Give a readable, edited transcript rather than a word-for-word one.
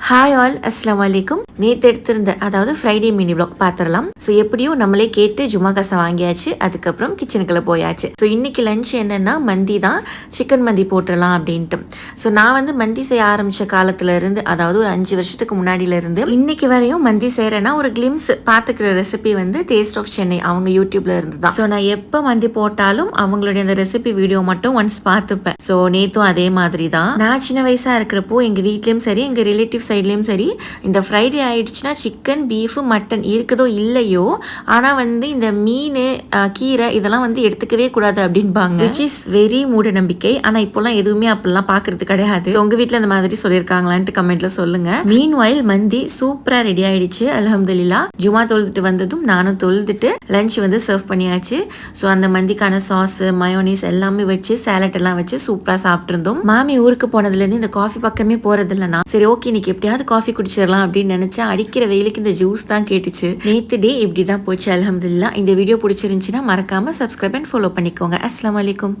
Hi all, அஸ்ஸலாமு அலைக்கும். நேற்று எடுத்திருந்த அதாவது ஃப்ரைடே மினி vlog பார்த்துடலாம். ஸோ எப்படியும் நம்மளே கேட்டு ஜும்மா காசை வாங்கியாச்சு. அதுக்கப்புறம் கிச்சனுக்குள்ளே போயாச்சு. ஸோ இன்னைக்கு லஞ்ச் என்னென்னா மந்தி தான். சிக்கன் மந்தி போட்டுடலாம் அப்படின்ட்டு. ஸோ நான் வந்து மந்தி செய்ய ஆரம்பித்த காலத்துலேருந்து, அதாவது ஒரு 5 வருஷத்துக்கு முன்னாடியிலேருந்து இன்னைக்கு வரையும் மந்தி செய்கிறேன்னா ஒரு கிளிம்ஸ் பார்த்துக்கிற ரெசிபி வந்து டேஸ்ட் ஆஃப் சென்னை அவங்க யூடியூப்ல இருந்து தான். ஸோ நான் எப்போ மந்தி போட்டாலும் அவங்களுடைய அந்த ரெசிபி வீடியோ மட்டும் ஒன்ஸ் பார்த்துப்பேன். ஸோ நேற்றும் அதே மாதிரி தான். நான் சின்ன வயசாக இருக்கிறப்போ எங்கள் வீட்லேயும் சரி எங்கள் ரிலேட்டிவ் சைட்லேயும் சரி இந்த ஃப்ரைடே ஆயிடுச்சுன்னா சிக்கன் பீஃபு மட்டன் இருக்குதோ இல்லையோ, ஆனால் வந்து இந்த மீன் கீரை இதெல்லாம் வந்து எடுத்துக்கவே கூடாது அப்படின்பாங்க. விச் இஸ் வெரி மூட நம்பிக்கை. ஆனால் இப்போல்லாம் எதுவுமே அப்படிலாம் பார்க்கறது கிடையாது. உங்கள் வீட்டில் இந்த மாதிரி சொல்லியிருக்காங்களான்ட்டு கமெண்ட்ல சொல்லுங்க. மீன் வாயில் மந்தி சூப்பராக ரெடி ஆயிடுச்சு அல்ஹம்துலில்லாஹ். ஜுமா தொழுதுட்டு வந்ததும் நானும் தொழுதுட்டு லஞ்ச் வந்து சர்வ் பண்ணியாச்சு. ஸோ அந்த மந்திக்கான சாஸ் மயோனிஸ் எல்லாமே வச்சு சாலட் எல்லாம் வச்சு சூப்பராக சாப்பிட்ருந்தோம். மாமி ஊருக்கு போனதுலேருந்து இந்த காஃபி பக்கமே போறது இல்லைனா சரி ஓகே இன்னைக்கு எப்படியாவது காஃபி குடிச்சிடலாம் அப்படின்னு நினைச்சா அடிக்கிற வெயிலுக்கு இந்த ஜூஸ் தான் கேட்டுச்சு. நேத்து டே இப்படி தான் போச்சு அல்ஹம்துலில்லாஹ். இந்த வீடியோ பிடிச்சிருந்துச்சுன்னா மறக்காம சப்ஸ்கிரைப் அண்ட் ஃபாலோ பண்ணிக்கோங்க. அஸ்ஸலாமு அலைக்கும்.